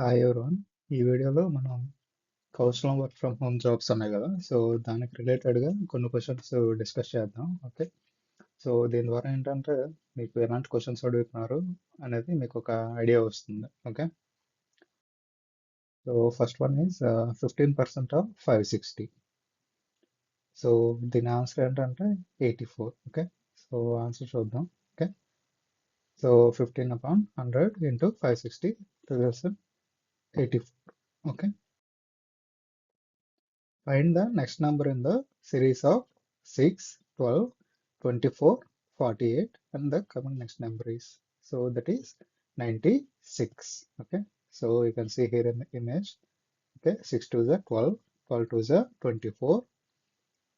Hi everyone. ఈ వీడియోలో మనం కౌశలం వర్క్ ఫ్రమ్ హోమ్ జాబ్స్ ఉన్నాయి కదా, సో దానికి రిలేటెడ్గా కొన్ని క్వశ్చన్స్ డిస్కస్ చేద్దాం. ఓకే, సో దీని ద్వారా ఏంటంటే మీకు ఎలాంటి క్వశ్చన్స్ అడుగుతున్నారు అనేది మీకు ఒక ఐడియా వస్తుంది. Okay, so first one is 15% of 560. So దీని ఆన్సర్ ఏంటంటే 84. ఓకే, సో ఆన్సర్ చూద్దాం. Okay, so 15 upon 100 into 560 results in 84. Okay, find the next number in the series of 6, 12, 24, 48, and the coming next number is, so that is 96. Okay, so you can see here in the image. Okay, 6 to the 12, 12 to the 24,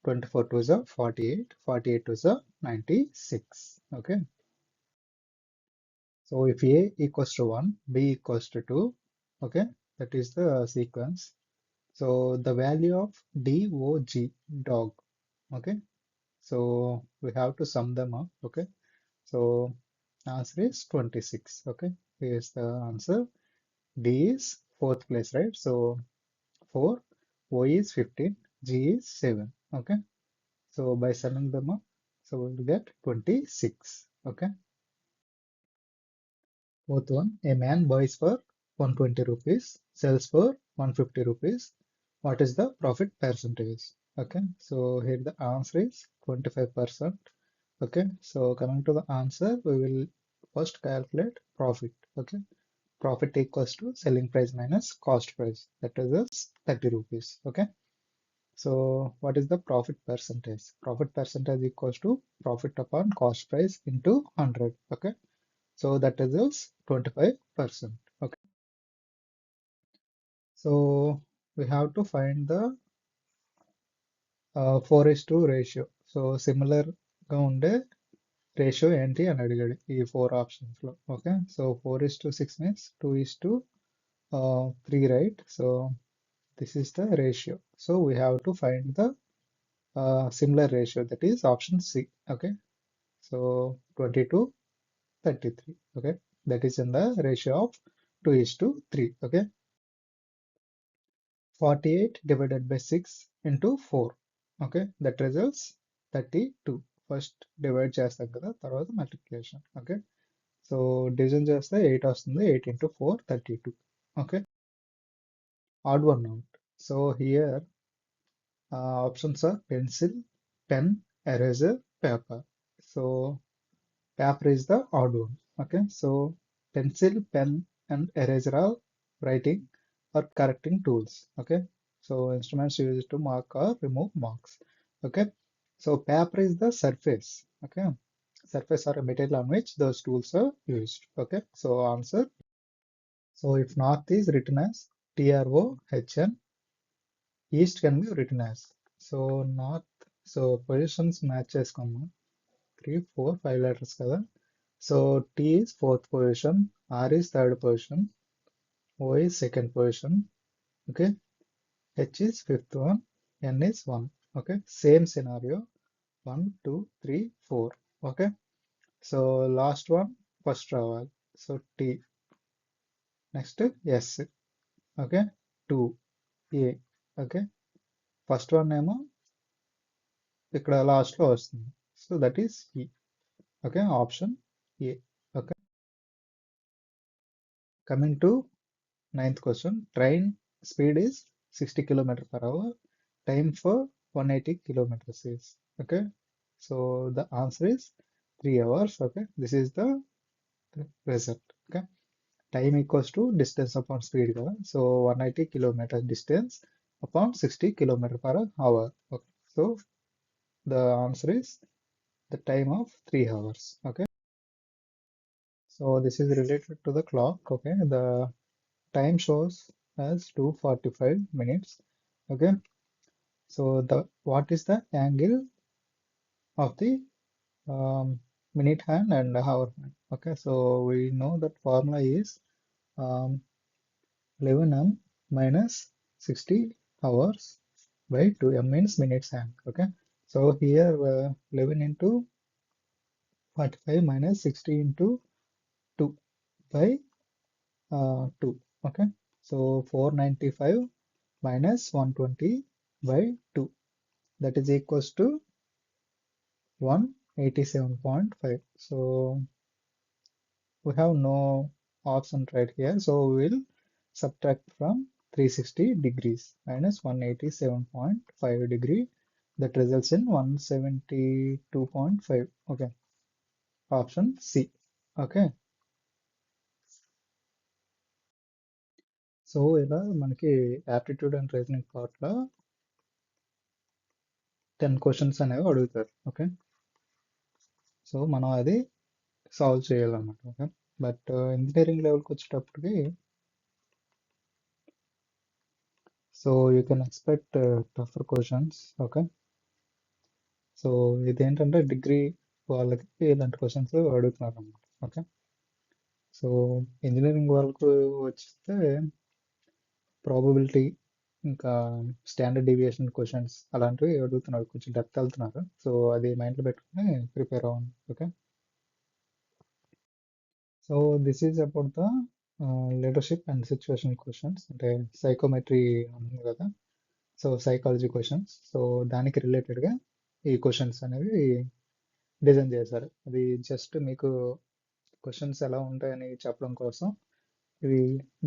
24 to the 48, 48 to the 96. Okay, so if A equals to 1, B equals to 2, okay, that is the sequence. So the value of DOG, dog, okay, so we have to sum them up. Okay, so answer is 26. Okay, here's the answer. D is fourth place, right? So 4, O is 15, G is 7. Okay, so by summing them up, so we'll get 26. Okay, fourth one, a man buys for 120 rupees, sells for 150 rupees. What is the profit percentage? Okay, so here the answer is 25%. Okay, so coming to the answer, we will first calculate profit. Okay, profit equals to selling price minus cost price, that is 30 rupees. Okay, so what is the profit percentage? Profit percentage equals to profit upon cost price into 100. Okay, so that is 25%. Okay, so we have to find the 4:2 ratio. So similar గా ఉండే ratio ఏంటి అని అడిగాడు ఈ 4 options లో. Okay, so 4:6 means 2:3, right? So this is the ratio. So we have to find the similar ratio, that is option C. Okay, so 22:33. Okay, that is in the ratio of 2:3. Okay, 48 divided by 6 into 4. Okay, that results 32. First divide చేస్తాం కదా, తర్వాత multiplication. Okay, so division చేస్తే 8 వస్తుంది. 8 into 4, 32. Okay, odd one out. So here options are pencil, pen, eraser, paper. So paper is the odd one. Okay, so pencil, pen, and eraser are writing or correcting tools. Okay, so instruments used to mark or remove marks. Okay, so paper is the surface. Okay, surface or a material on which those tools are used. Okay, so answer. So if north is written as TROHN, east can be written as. So north, so positions matches comma 3, 4, 5 letters కదా. So T is fourth position, R is third position, O is second position. Okay, H is fifth one, N is 1. Okay, same scenario, 1, 2, 3, 4. Okay, so last one first travel. So T, next S. Okay, 2, A. Okay, first one ఏమో ఇక్కడ last లో వస్తుంది. So that is E. Okay, option A. Okay, coming to ninth question. Train speed is 60 kilometer per hour. Time for 180 kilometers is. Okay, so the answer is 3 hours. Okay, this is the result. Okay, time equals to distance upon speed కదా. So 180 kilometer distance upon 60 kilometer per hour. Okay, so the answer is the time of 3 hours. Okay, so this is related to the clock. Okay, the time shows as 2:45 minutes. Okay, so the what is the angle of the minute hand and hour hand? Okay, so we know that formula is um, 11m minus 60 hours by 2m means minutes hand. Okay, so here 11 into 45 minus 60 into 2 by 2. Okay, So 495 minus 120 by 2, that is equals to 187.5. So we have no option right here. So we will subtract from 360 degrees minus 187.5 degree. That results in 172.5. Okay, option C. Okay, so ఇలా మనకి aptitude and reasoning పార్ట్లో 10 questions అనేవి అడుగుతారు. Okay, so మనం అది solve చేయాలన్నమాట. Okay, but engineering లెవెల్కి వచ్చేటప్పటికి so you can expect టఫర్ questions. Okay, so ఇదేంటంటే డిగ్రీ వాళ్ళకి ఇలాంటి క్వశ్చన్స్ అడుగుతున్నారు అన్నమాట. ఓకే, సో ఇంజనీరింగ్ వాళ్ళకు వచ్చితే ప్రాబబిలిటీ ఇంకా స్టాండర్డ్ డీవియేషన్ క్వశ్చన్స్ అలాంటివి అడుగుతున్నారు, కొంచెం డెప్త్ వెళ్తున్నారు. సో అది మైండ్లో పెట్టుకుని ప్రిపేర్ అవ్వండి. Okay, so this is about the leadership and situation questions, అంటే సైకోమెట్రీ ఉంది కదా, సో సైకాలజీ క్వశ్చన్స్. సో దానికి రిలేటెడ్గా ఈ క్వశ్చన్స్ అనేవి డిజైన్ చేశారు. అది జస్ట్ మీకు క్వశ్చన్స్ ఎలా ఉంటాయని చెప్పడం కోసం ఇవి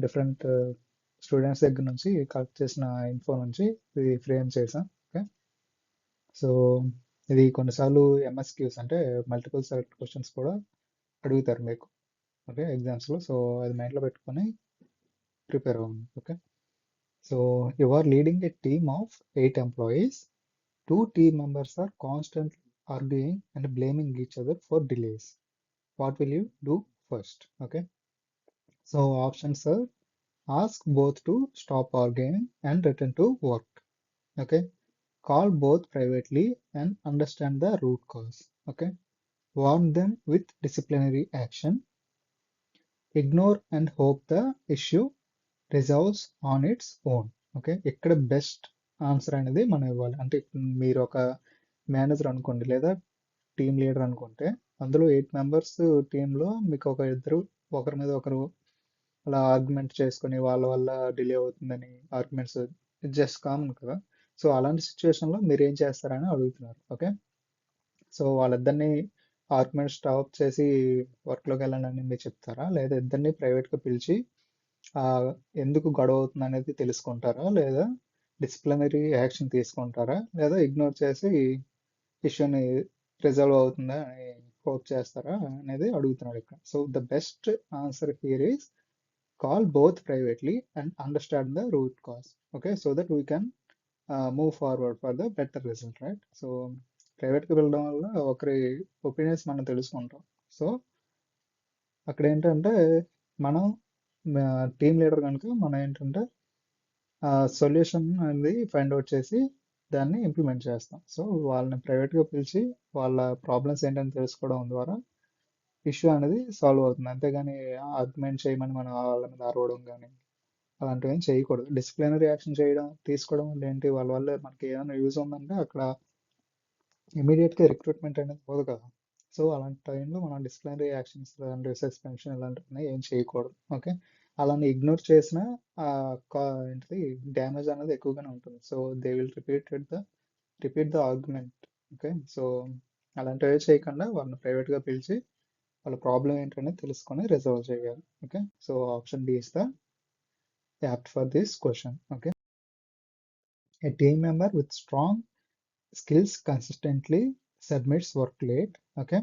డిఫరెంట్ స్టూడెంట్స్ దగ్గర నుంచి కలెక్ట్ చేసిన ఇన్ఫో నుంచి ఇది ఫ్రేమ్ చేసాం. ఓకే, సో ఇది కొన్నిసార్లు ఎంఎస్క్యూస్ అంటే మల్టిపుల్ సెలెక్ట్ క్వశ్చన్స్ కూడా అడుగుతారు మీకు. ఓకే, ఎగ్జామ్స్లో. సో అది మైండ్లో పెట్టుకొని ప్రిపేర్ అవ్వండి. Okay, so you are leading a team of 8 employees. 2 team members are constantly arguing and blaming each other for delays. What will you do first? Okay, so options are: ask both to stop arguing and return to work. Okay, call both privately and understand the root cause. Okay, warn them with disciplinary action. Ignore and hope the issue resolves on its own. Okay, ఇక్కడ best answer అనేది మనం ఇవ్వాలి. అంటే మీరు ఒక manager అనుకోండి లేదా team leader అనుకుంటే, అందులో 8 మెంబర్స్ టీంలో మీకు ఒక ఇద్దరు ఒకరి మీద ఒకరు అలా ఆర్గ్యుమెంట్ చేసుకొని వాళ్ళ వల్ల డిలే అవుతుందని ఆర్గ్యుమెంట్స్ జస్ట్ కామన్ కదా. సో అలాంటి సిచ్యువేషన్లో మీరు ఏం చేస్తారని అడుగుతున్నారు. ఓకే, సో వాళ్ళిద్దరిని ఆర్గ్యుమెంట్ స్టాప్ చేసి వర్క్లోకి వెళ్ళండి అని మీరు చెప్తారా, లేదా ఇద్దరిని ప్రైవేట్గా పిలిచి ఎందుకు గొడవ అవుతుంది అనేది తెలుసుకుంటారా, లేదా డిసిప్లినరీ యాక్షన్ తీసుకుంటారా, లేదా ఇగ్నోర్ చేసి ఇష్యూని రిజాల్వ్ అవుతుందా అని హోప్ చేస్తారా అనేది అడుగుతున్నాడు ఇక్కడ. So the best answer here is call both privately and understand the root cause. Okay, so that we can move forward for the better result, right? So ప్రైవేట్కి వెళ్ళడం వల్ల ఒకరి ఒపీనియన్స్ మనం తెలుసుకుంటాం. సో అక్కడ ఏంటంటే మనం టీమ్ లీడర్ కనుక మనం ఏంటంటే సొల్యూషన్ అనేది ఫైండ్ అవుట్ చేసి దాన్ని ఇంప్లిమెంట్ చేస్తాం. సో వాళ్ళని ప్రైవేట్గా పిలిచి వాళ్ళ ప్రాబ్లమ్స్ ఏంటని తెలుసుకోవడం ద్వారా ఇష్యూ అనేది సాల్వ్ అవుతుంది. అంతేగాని ఆర్గ్యుమెంట్ చేయమని మనం వాళ్ళ మీద అరవడం కానీ అలాంటివి ఏం చేయకూడదు. డిసిప్లినరీ యాక్షన్ తీసుకోవడం వల్ల ఏంటి, వాళ్ళ వల్ల మనకి ఏమైనా యూజ్ ఉందంటే అక్కడ ఇమీడియట్గా రిక్రూట్మెంట్ అనేది పోదు కదా. సో అలాంటి టైంలో మనం డిసిప్లినరీ యాక్షన్స్ అంటే సస్పెన్షన్ ఇలాంటివి ఏం చేయకూడదు. ఓకే, అలాని ఇగ్నోర్ చేసిన ఏంటిది డ్యామేజ్ అనేది ఎక్కువగానే ఉంటుంది. So they will repeat the argument. Okay, so అలాంటివి చేయకుండా వాళ్ళని ప్రైవేట్గా పిలిచి వాళ్ళ ప్రాబ్లం ఏంటనేది తెలుసుకొని రిజాల్వ్ చేయాలి. Okay, so option D is the apt for this question. Okay, a team member with strong skills consistently submits work late. Okay,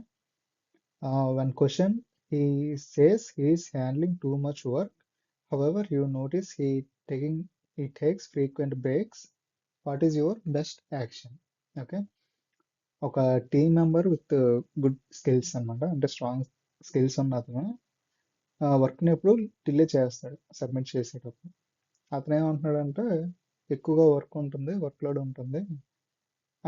when questioned, he says he is handling too much work. However, you notice he takes frequent breaks. What is your best action? Okay, ఒక team member with good skills అనమాట, అంటే strong skills ఉన్న అతను వర్క్ని ఎప్పుడు delay చేస్తాడు submit చేసేటప్పుడు. అతను ఏమంటున్నాడంటే ఎక్కువగా వర్క్ లోడ్ ఉంటుంది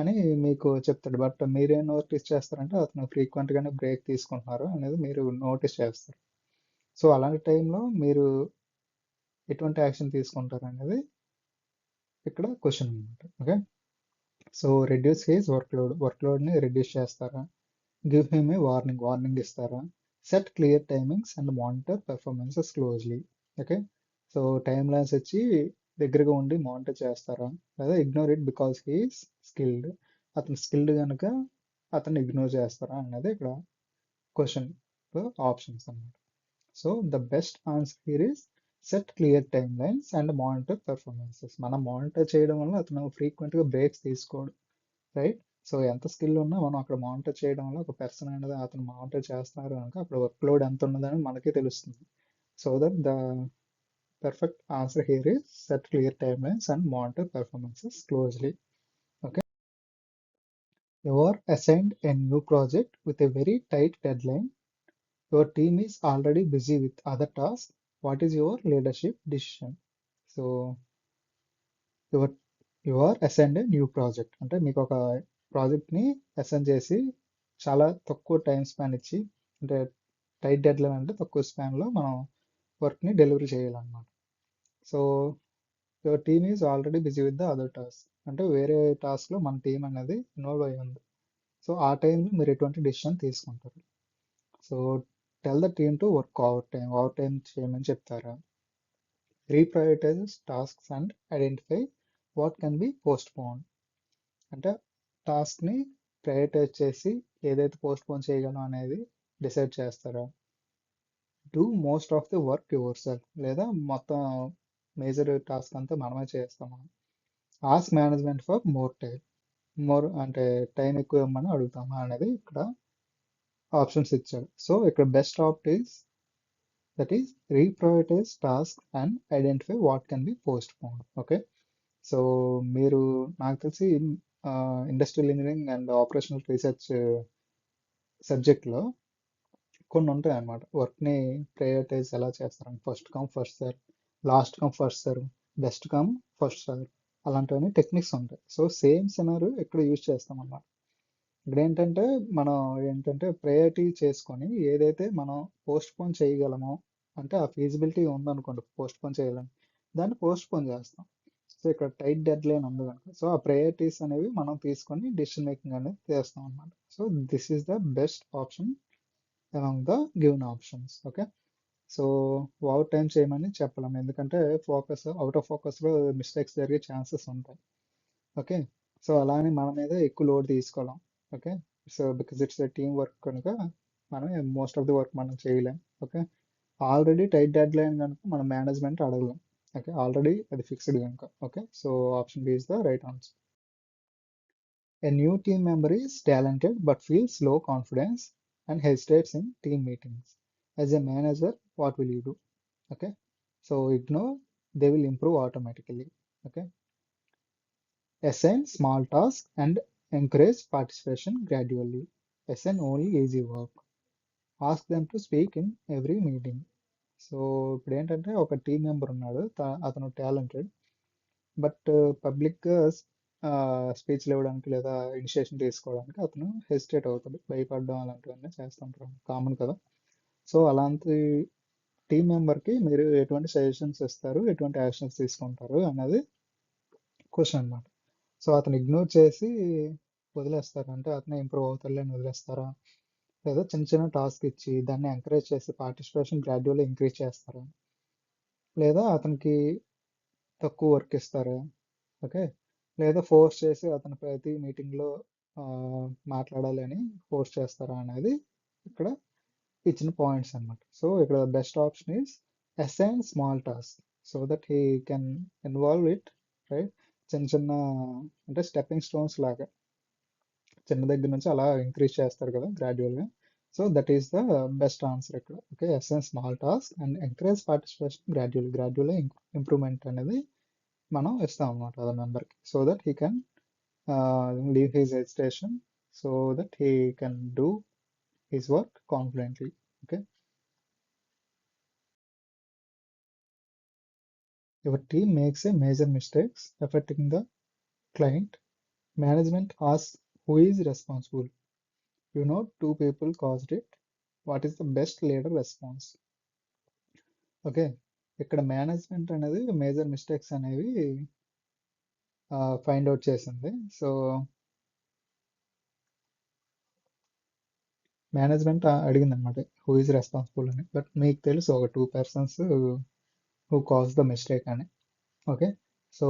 అని మీకు చెప్తాడు. బట్ మీరేం నోటీస్ చేస్తారంటే అతను ఫ్రీక్వెంట్గానే బ్రేక్ తీసుకుంటున్నారు అనేది మీరు నోటీస్ చేస్తారు. సో అలాంటి టైంలో మీరు ఎటువంటి యాక్షన్ తీసుకుంటారు అనేది ఇక్కడ క్వశ్చన్ అనమాట. ఓకే, సో రెడ్యూస్ హిస్ వర్క్లోడ్ని రెడ్యూస్ చేస్తారా, గివ్ హిమ్ ఏ వార్నింగ్ ఇస్తారా, set clear timings and monitor performances closely. Okay, so timelines ఇచ్చి దగ్గరగా ఉండి మానిటర్ చేస్తారా, లేదా ignore it because he's skilled, అతను స్కిల్డ్ కనుక అతను ఇగ్నోర్ చేస్తారా అన్నది ఇక్కడ క్వశ్చన్ ఆప్షన్స్ అన్నమాట. So the best answer here is set clear timelines and monitor performances. మనం మానిటర్ చేయడం వల్ల అతను ఫ్రీక్వెంట్గా బ్రేక్స్ తీసుకోడు, రైట్? సో ఎంత స్కిల్ ఉన్నా మనం అక్కడ మానిటర్ చేయడం వల్ల ఒక పర్సన్ అనేది అతను మానిటర్ చేస్తున్నారు కనుక అక్కడ వర్క్ లోడ్ ఎంత ఉన్నదని మనకే తెలుస్తుంది. So that the perfect answer here is set clear timelines and monitor performances closely. Okay. You are assigned a new project with a very tight deadline. Your team is already busy with other tasks. What is your leadership decision? So your you are assigned a new project, అంటే మీకు ఒక ప్రాజెక్ట్ని assign చేసి చాలా తక్కువ time span ఇచ్చి, అంటే tight deadline అంటే తక్కువ స్పాన్లో మనం వర్క్ని డెలివరీ చేయాలన్నమాట. So your team is already busy with the other task, అంటే వేరే టాస్క్లో మన టీం అనేది ఇన్వాల్వ్ అయి ఉంది. సో ఆ టైంలో మీరు ఎటువంటి డెసిషన్ తీసుకుంటారు? So tell the team to work overtime చేయమని చెప్తారా, reprioritize tasks and identify what can be postpone, అంటే టాస్క్ని ప్రయారిటైజ్ చేసి ఏదైతే పోస్ట్ పోన్ చేయగలం అనేది డిసైడ్ చేస్తారా, do most of the work yourself, లేదా మొత్తం మేజర్ టాస్క్ అంతా మనమే చేస్తామా, ఆస్క్ మేనేజ్మెంట్ ఫర్ మోర్ అంటే టైం ఎక్కువ ఇవ్వమని అడుగుతామా అనేది ఇక్కడ ఆప్షన్స్ ఇచ్చాడు. సో ఇక్కడ best opt is that is reprioritize task and identify what can be postpone. Okay. So మీరు నాకు తెలిసి industrial engineering and operational research సబ్జెక్ట్లో కొన్ని ఉంటాయి అన్నమాట. వర్క్ని ప్రయారిటైజ్ ఎలా చేస్తారని, first come first serve, last come first serve, best come first serve, అలాంటివన్నీ టెక్నిక్స్ ఉంటాయి. సో సేమ్ సినారియో ఇక్కడ యూజ్ చేస్తాం అన్నమాట. ఇక్కడ ఏంటంటే ప్రయారిటీ చేసుకొని ఏదైతే మనం పోస్ట్ పోన్ చేయగలమో, అంటే ఆ ఫీజిబిలిటీ ఉందనుకోండి పోస్ట్ పోన్ చేయాలని, దాన్ని పోస్ట్ పోన్ చేస్తాం. సో ఇక్కడ టైట్ డెడ్ లైన్ ఉంది కనుక సో ఆ ప్రయారిటీస్ అనేవి మనం తీసుకొని డెసిషన్ మేకింగ్ అనేది చేస్తాం అన్నమాట. So this is the best option among the given options. Okay. So overtime చేయమని చెప్పలేము, ఎందుకంటే అవుట్ ఆఫ్ ఫోకస్లో మిస్టేక్స్ జరిగే ఛాన్సెస్ ఉంటాయి. ఓకే. సో అలా అని మన మీద ఎక్కువ లోడ్ తీసుకోలేం. Okay. So because it's team work కనుక మనం మోస్ట్ ఆఫ్ ది వర్క్ మనం చేయలేం. Okay. Already tight deadline కనుక మనం మేనేజ్మెంట్ అడగలేం. ఓకే. ఆల్రెడీ అది ఫిక్స్డ్ కనుక. Okay. So option B is the right answer. A new team member is talented but feels low confidence and hesitates in team meetings. As a manager, what will you do? Okay. So ignore, they will improve automatically. Okay. Assign small tasks and encourage participation gradually. Assign only easy work. Ask them to speak in every meeting. So ఇప్పుడు ఏంటంటే ఒక team member ఉన్నాడు, అతను talented but పబ్లిక్గా స్పీచ్లు ఇవ్వడానికి లేదా initiation తీసుకోవడానికి అతను హెసిటేట్ అవుతాడు, భయపడడం అలాంటివన్నీ చేస్తుంటారు, కామన్ కదా. సో అలాంటి టీం మెంబర్కి మీరు ఎటువంటి సజెషన్స్ ఇస్తారు, ఎటువంటి యాక్షన్స్ తీసుకుంటారు అనేది క్వశ్చన్ అన్నమాట. సో అతను ఇగ్నోర్ చేసి వదిలేస్తారా, అంటే అతనే ఇంప్రూవ్ అవుతాడులే అని వదిలేస్తారా, లేదా చిన్న చిన్న టాస్క్ ఇచ్చి దాన్ని ఎంకరేజ్ చేసి పార్టిసిపేషన్ గ్రాడ్యువల్ ఇంక్రీజ్ చేస్తారా, లేదా అతనికి తక్కువ వర్క్ ఇస్తారా, ఓకే, లేదా ఫోర్స్ చేసి అతను ప్రతి మీటింగ్లో మాట్లాడాలి అని ఫోర్స్ చేస్తారా అనేది ఇక్కడ ఇచ్చిన పాయింట్స్ అన్నమాట. సో ఇక్కడ best option is assign small task so that he can involve it, right? చిన్న చిన్న అంటే స్టెప్పింగ్ స్టోన్స్ లాగా చిన్న దగ్గర నుంచి అలా ఇంక్రీజ్ చేస్తారు కదా గ్రాడ్యువల్గా. So that is the best answer ఇక్కడ. Okay. Assign small task and encourage participation గ్రాడ్యువల్గా ఇంప్రూవ్మెంట్ అనేది మనం ఇస్తాం అన్నమాట అదే మెంబర్కి, so that he can leave his hesitation, so that he can do his work confidently. Okay. Your team makes a major mistakes affecting the client. Management asks who is responsible. You know two people caused it. What is the best leader response? Okay. ఇక్కడ management అనేది major mistakes అనేవి find out చేసింది. So management అడిగింది అనమాట who is responsible అని, but మీకు తెలుసు ఒక 2 persons who cause the mistake అని. ఓకే, సో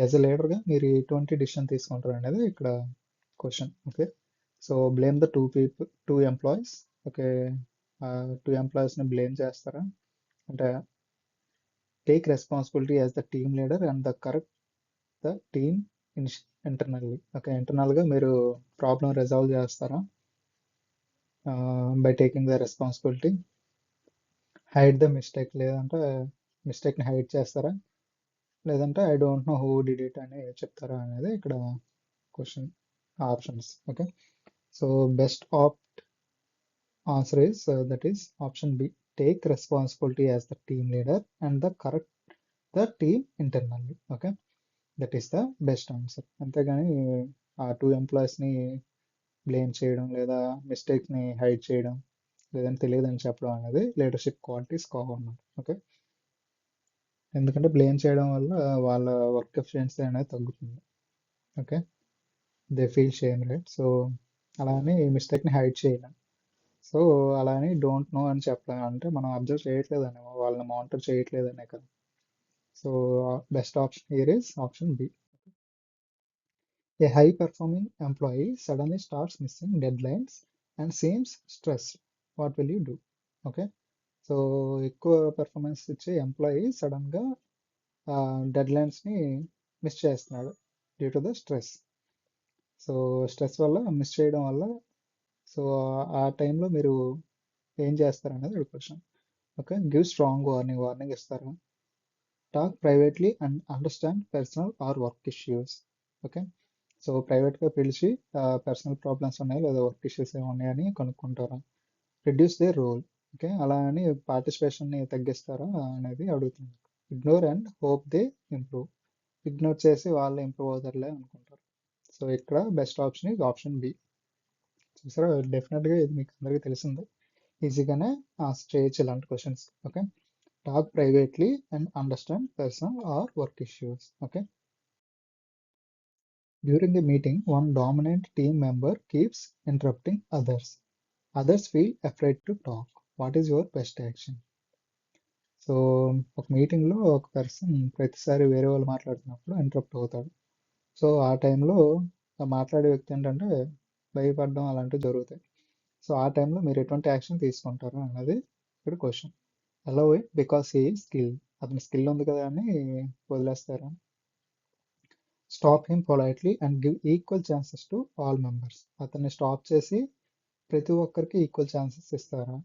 యాజ్ ఎ లీడర్గా మీరు ఎటువంటి డిసిషన్ తీసుకుంటారు అనేది ఇక్కడ question. Okay, so blame the two employees. Okay, two ఎంప్లాయీస్ని బ్లేమ్ చేస్తారా అంటే take responsibility as the team leader and correct the team internally. Okay, ఇంటర్నల్గా మీరు ప్రాబ్లం రిజాల్వ్ చేస్తారా by taking the responsibility. Hide the mistake, లేదంటే మిస్టేక్ని hide చేస్తారా, లేదంటే I don't know who did it అని చెప్తారా అనేది ఇక్కడ question options. Okay, so best answer is that is option B. Take responsibility as the team leader and correct the team internally. Okay, that is the best answer. అంతేగాని ఆ two ఎంప్లాయీస్ని blame చేయడం లేదా మిస్టేక్ని hide చేయడం లేదని తెలియదని చెప్పడం అనేది లీడర్షిప్ క్వాలిటీస్ కావన్నమాట. ఓకే, ఎందుకంటే బ్లేమ్ చేయడం వల్ల వాళ్ళ వర్క్ ఎఫిషియన్సీ అనేది తగ్గుతుంది. Okay, they feel shame, right? So అలా అని మిస్టేక్ని హైడ్ చేయలేం. సో అలా అని డోంట్ నో అని చెప్పలేం, అంటే మనం అబ్జర్వ్ చేయట్లేదని, వాళ్ళని మానిటర్ చేయట్లేదనే కదా. So best option here is option B. A high performing employee suddenly starts missing deadlines and seems stress, what will you do? Okay, so ఎక్కువ పెర్ఫార్మెన్స్ ఇచ్చే ఎంప్లాయీ సడన్గా డెడ్ లైన్స్ని మిస్ చేస్తున్నాడు due to the stress. So stress వల్ల miss చేయడం వల్ల so ఆ టైంలో మీరు ఏం చేస్తారు అనేది question. Okay, give strong warning ఇస్తారు. Talk privately and understand personal or work issues. Okay, so ప్రైవేట్గా పిలిచి పర్సనల్ ప్రాబ్లమ్స్ ఉన్నాయి లేదా వర్క్ ఇష్యూస్ ఏమున్నాయని కనుక్కుంటారా. Reduce their role. ఓకే, అలా అని పార్టిసిపేషన్ని తగ్గిస్తారా అనేది అడుగుతుంది. Ignore and hope they improve. Ignore చేసి వాళ్ళు ఇంప్రూవ్ అవుతారులే అనుకుంటారు. సో ఇక్కడ బెస్ట్ ఆప్షన్ ఇది ఆప్షన్ బి. చూసారా, డెఫినెట్గా ఇది మీకు అందరికీ తెలిసిందే, ఈజీగానే ఆన్సర్ చేయొచ్చు ఇలాంటి questions. Okay, talk privately and understand personal or work issues. Okay, during a meeting, one dominant team member keeps interrupting others. Others feel afraid to talk. What is your best action? So ఒక మీటింగ్లో ఒక person ప్రతిసారి వేరే వాళ్ళు మాట్లాడుతున్నప్పుడు interrupt అవుతాడు. So ఆ టైంలో ఆ మాట్లాడే వ్యక్తి ఏంటంటే భయపడడం అలాంటివి జరుగుతాయి. సో ఆ టైంలో మీరు ఎటువంటి యాక్షన్ తీసుకుంటారు అన్నది ఇక్కడ question. Allow it because he skill, అతని స్కిల్ ఉంది కదా అని వదిలేస్తారా. Stop him politely and give equal chances to all members, అతన్ని స్టాప్ చేసి ప్రతి ఒక్కరికి ఈక్వల్ ఛాన్సెస్ ఇస్తారా.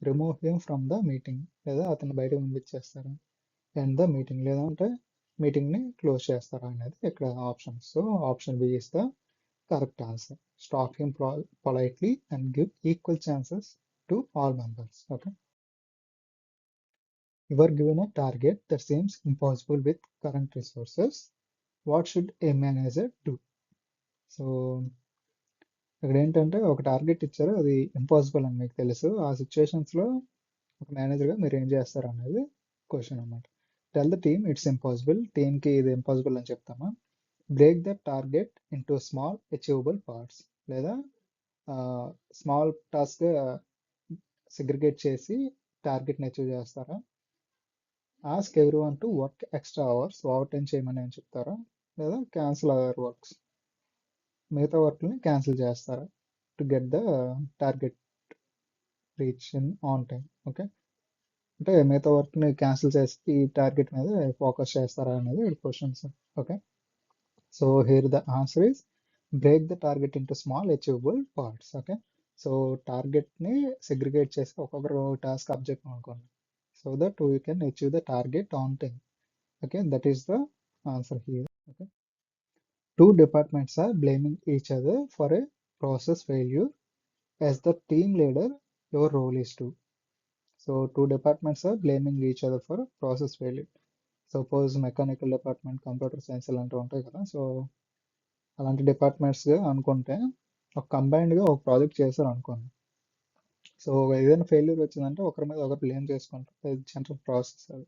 Remove him from the meeting, లేదా అతన్ని బయటకు పంపించేస్తారా. ఎండ్ ద మీటింగ్, లేదంటే మీటింగ్ని క్లోజ్ చేస్తారా అనేది ఇక్కడ option. So option B is the correct answer. Stop him politely and give equal chances to all members. Okay, you are given a target that seems impossible with current resources. What should a manager do? So ఇక్కడ ఏంటంటే ఒక target ఇచ్చారు, అది impossible అని మీకు తెలుసు. ఆ సిచ్యువేషన్స్లో ఒక మేనేజర్గా మీరు ఏం చేస్తారు అనేది క్వశ్చన్ అనమాట. Tell the team it's impossible, టీమ్కి ఇది ఇంపాసిబుల్ అని చెప్తామా. Break the target into small achievable parts, లేదా స్మాల్ టాస్క్ సెగ్రిగేట్ చేసి టార్గెట్ని అచీవ్ చేస్తారా. Ask everyone to work extra hours, overtime చేయమని అని చెప్తారా, లేదా క్యాన్సిల్ అదర్ వర్క్స్, మిగతా వర్క్ని క్యాన్సిల్ చేస్తారా to get the target reach in on time. Okay, అంటే మిగతా వర్క్ని క్యాన్సిల్ చేసి ఈ టార్గెట్ మీద ఫోకస్ చేస్తారా అనేది questions. Okay, so here the answer is break the target into small achievable parts. Okay, so టార్గెట్ని సెగ్రిగేట్ చేసి ఒక్కొక్కరు టాస్క్ అబ్జెక్ట్ అనుకోండి, so that we can achieve the target on time. Okay, that is the answer here. Okay, two departments are blaming each other for a process failure. As the team leader, your role is to. So two departments are blaming each other for process failure. Suppose mechanical department, computer science ఇలాంటివి ఉంటాయి కదా. So అలాంటి డిపార్ట్మెంట్స్గా అనుకుంటే ఒక కంబైన్డ్గా ఒక project చేశారు అనుకోండి. So ఏదైనా ఫెయిల్యూర్ వచ్చిందంటే ఒకరి మీద ఒకరు బ్లేమ్ చేసుకుంటారు, జనరల్ ప్రాసెస్ అది,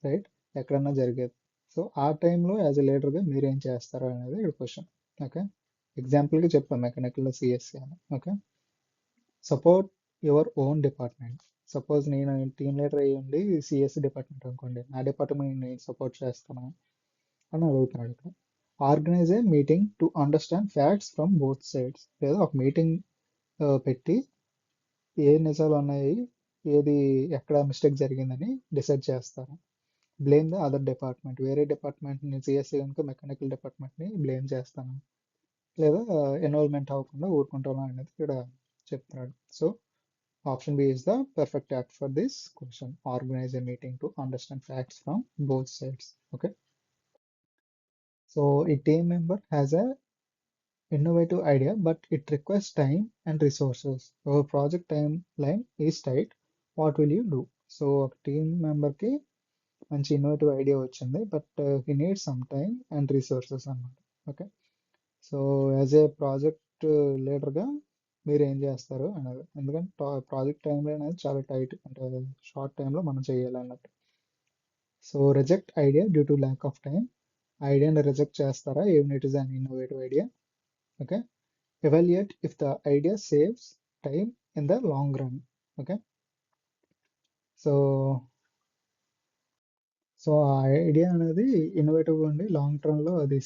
రైట్? ఎక్కడన్నా జరిగేది. సో ఆ టైంలో యాజ్ ఎ లీడర్గా మీరు ఏం చేస్తారు అనేది ఇక్కడ క్వశ్చన్. ఓకే, ఎగ్జాంపుల్గా చెప్పాం మెకానికల్లో సిఎస్సి అని. Okay, support your own department. Suppose నేను టీమ్ లీడర్ అయ్యి ఉండి సిఎస్ డిపార్ట్మెంట్ అనుకోండి, నా డిపార్ట్మెంట్ నేను సపోర్ట్ చేస్తాను అని అడుగుతున్నాడు ఇక్కడ. Organise A meeting to understand facts from both sides, లేదా ఒక మీటింగ్ పెట్టి ఏ నిజాలు ఉన్నాయి, ఏది ఎక్కడ మిస్టేక్ జరిగిందని డిసైడ్ చేస్తారు. బ్లేమ్ ద అదర్ డిపార్ట్మెంట్, వేరే డిపార్ట్మెంట్ని సిఎస్సి కనుక మెకానికల్ డిపార్ట్మెంట్ని బ్లేమ్ చేస్తాను, లేదా ఇన్వాల్వ్మెంట్ అవ్వకుండా ఊరుకుంటాను అనేది ఇక్కడ చెప్తున్నాడు. So option B is the perfect apt for this question. Organize a meeting to understand facts from both sides. Okay. So a team member has a innovative idea, but it requires time and resources. Our project timeline is tight. What will you do? So ఒక team మెంబర్కి మంచి innovative idea వచ్చింది, but he need some time and resources అన్నమాట. Okay. So as a project లీడర్గా మీరు ఏం చేస్తారు అనేది, ఎందుకంటే ప్రాజెక్ట్ టైంలో అనేది చాలా టైట్, అంటే షార్ట్ టైంలో మనం చేయాలి అన్నట్టు. So reject idea due to lack of time, ఐడియాని రిజెక్ట్ చేస్తారా even it is an innovative idea. Okay. Evaluate if the idea saves time in the long run. Okay. So so ఆ idea అనేది innovative ఉండి long టర్మ్లో అది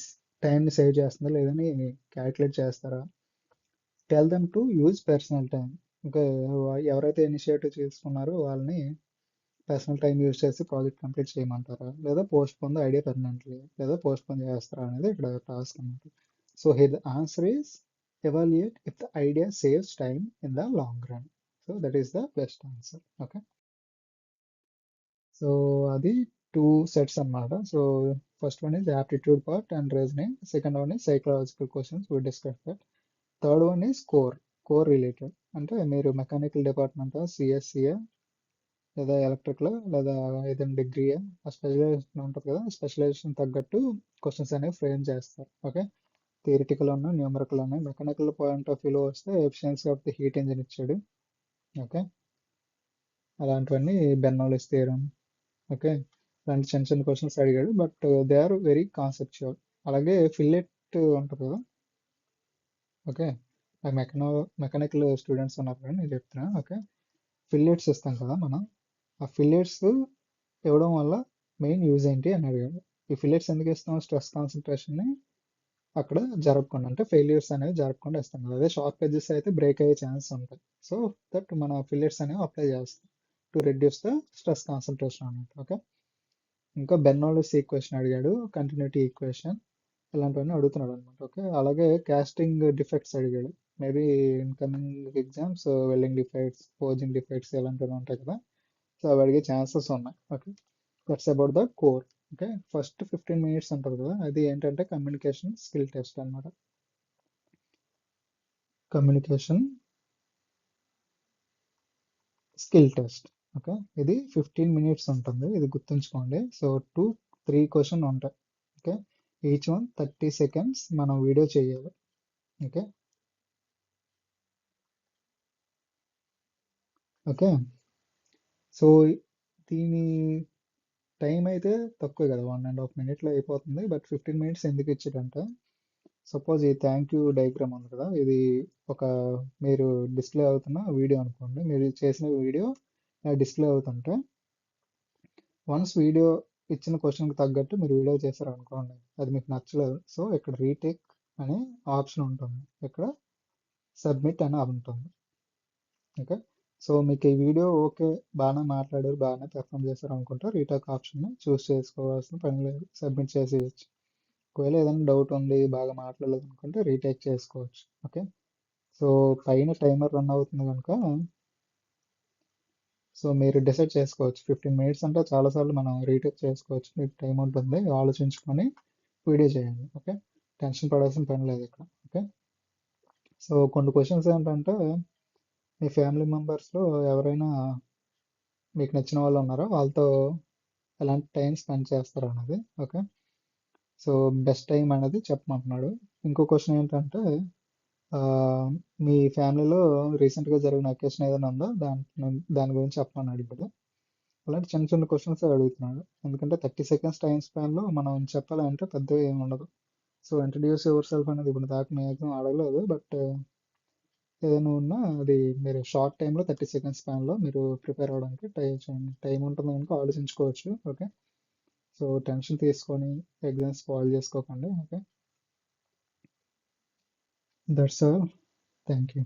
టైంని save చేస్తుందా లేదని క్యాలిక్యులేట్ చేస్తారా. Tell them to use personal time, ఇంకా ఎవరైతే ఇనిషియేటివ్ తీసుకున్నారో వాళ్ళని పర్సనల్ టైం యూజ్ చేసి ప్రాజెక్ట్ కంప్లీట్ చేయమంటారా, లేదా post phone the idea permanently, లేదా పోస్ట్ పోన్ చేస్తారా అనేది ఇక్కడ టాస్క్ అన్నమాట. So here the answer is evaluate if the idea saves time in the long run. So that is the best answer. Okay. So అది two sets అన్నమాట. So first one is aptitude part and reasoning, second one is psychological questions, we discuss that. Third one is core related, అంటే మీరు mechanical department సిఎస్సిఏ లేదా electrical లేదా ఏదైనా degree ఆ specialisation ఉంటుంది కదా, స్పెషలైజేషన్ తగ్గట్టు క్వశ్చన్స్ అనేవి ఫ్రేమ్ చేస్తారు. ఓకే. థియరిటికల్ ఉన్నాయి, న్యూమరికల్ ఉన్నాయి. మెకానికల్ పాయింట్ ఆఫ్ వ్యూలో వస్తే efficiency of the heat engine ఇచ్చాడు. ఓకే. అలాంటివన్నీ బెర్నౌల్లిస్ థియరం. ఓకే. అలాంటి చిన్న చిన్న క్వశ్చన్స్ అడిగాడు, but they are very conceptual. అలాగే ఫిల్లెట్ ఉంటుంది కదా. ఓకే. మెకానికల్ స్టూడెంట్స్ ఉన్నారు కదా, నేను చెప్తున్నా. ఓకే. ఫిల్లెట్స్ ఇస్తాం కదా మనం, ఆ ఫిల్లెట్స్ ఇవ్వడం వల్ల మెయిన్ యూజ్ ఏంటి అని అడిగాడు. ఈ ఫిల్లెట్స్ ఎందుకు ఇస్తాం, స్ట్రెస్ కాన్సన్ట్రేషన్ని అక్కడ జరగకుండా, అంటే ఫెయిల్యూర్స్ అనేవి జరగకుండా ఇస్తాం కదా. అదే షార్ప్ ఎడ్జెస్ అయితే బ్రేక్ అయ్యే ఛాన్స్ ఉంటాయి. సో దట్ మన ఫిల్లెట్స్ అనేవి అప్లై చేస్తాం to reduce the stress concentration అన్నట్టు. ఓకే. ఇంకా బెర్నౌల్లిస్ ఈక్వేషన్ అడిగాడు, కంటిన్యూటీ ఈక్వేషన్, ఇలాంటివన్నీ అడుగుతున్నాడు అనమాట. ఓకే. అలాగే కాస్టింగ్ డిఫెక్ట్స్ అడిగాడు. Maybe incoming exams welding defects, forging defects ఇలాంటివి ఉంటాయి కదా, సో అవి అడిగే ఛాన్సెస్ ఉన్నాయి. Okay. That's about the core. Okay. First 15 minutes అంటారు కదా, అది ఏంటంటే కమ్యూనికేషన్ స్కిల్ టెస్ట్ అన్నమాట. Communication skill test. ఓకే. ఇది 15 minutes ఉంటుంది, ఇది గుర్తుంచుకోండి. సో 2-3 క్వశ్చన్ ఉంటాయి. ఓకే. ఈచ్ వన్ 30 seconds మనం వీడియో చేయాలి. ఓకే. ఓకే. సో దీని టైం అయితే తక్కువే కదా, 1.5 minute అయిపోతుంది. బట్ 15 minutes ఎందుకు ఇచ్చాడంటే, సపోజ్ ఈ థ్యాంక్ యూ డయాగ్రామ్ ఉంది కదా, ఇది ఒక మీరు డిస్ప్లే అవుతున్న వీడియో అనుకోండి. మీరు చేసిన వీడియో డిస్ప్లే అవుతుంటే వన్స్ వీడియో ఇచ్చిన క్వశ్చన్కి తగ్గట్టు మీరు వీడియో చేశారు అనుకోండి, అది మీకు నచ్చలేదు. సో ఇక్కడ రీటేక్ అనే ఆప్షన్ ఉంటుంది, ఇక్కడ సబ్మిట్ అని ఉంటుంది. ఓకే. సో మీకు ఈ వీడియో ఓకే, బాగానే మాట్లాడారు, బాగానే పెర్ఫామ్ చేశారు అనుకుంటే రీటేక్ ఆప్షన్ని చూస్ చేసుకోవాల్సిన పని లేదు, సబ్మిట్ చేసేయచ్చు. ఒకవేళ ఏదైనా డౌట్ ఉంది, బాగా మాట్లాడలేదు అనుకుంటే రీటేక్ చేసుకోవచ్చు. ఓకే. సో పైన టైమర్ రన్ అవుతుంది కనుక, సో మీరు డిసైడ్ చేసుకోవచ్చు. 15 minutes అంటే చాలాసార్లు మనం రీటేక్ చేసుకోవచ్చు, మీకు టైం ఉంటుంది, ఆలోచించుకొని వీడియో చేయండి. ఓకే. టెన్షన్ పడాల్సిన పని లేదు ఇక్కడ. ఓకే. సో కొన్ని క్వశ్చన్స్ ఏంటంటే, మీ ఫ్యామిలీ మెంబర్స్లో ఎవరైనా మీకు నచ్చిన వాళ్ళు ఉన్నారో వాళ్ళతో ఎలాంటి టైం స్పెండ్ చేస్తారు అనేది. ఓకే. సో బెస్ట్ టైం అనేది చెప్పమంటున్నాడు. ఇంకో క్వశ్చన్ ఏంటంటే, ఆ, మీ ఫ్యామిలీలో రీసెంట్గా జరిగిన అకేషన్ ఏదైనా ఉందో దాని గురించి చెప్పమని అడిగాడు. అలాంటి చిన్న చిన్న క్వశ్చన్స్ అడుగుతున్నాడు, ఎందుకంటే 30 seconds టైం స్పాన్లో మనం చెప్పాలంటే పెద్దగా ఏమి ఉండదు. సో ఇంట్రడ్యూస్ యువర్ సెల్ఫ్ అనేది ఇప్పుడు దాకా మ్యాక్సిమం అడగలేదు, బట్ ఏదైనా ఉన్నా అది మీరు షార్ట్ టైంలో 30 సెకండ్స్ స్పాన్లో మీరు ప్రిపేర్ అవ్వడానికి ట్రై చేయండి. టైం ఉంటుంది కనుక ఆలోచించుకోవచ్చు. ఓకే, సో టెన్షన్ తీసుకొని ఎగ్జామ్స్ పాల్ చేసుకోకండి. Okay, that's all. Thank you.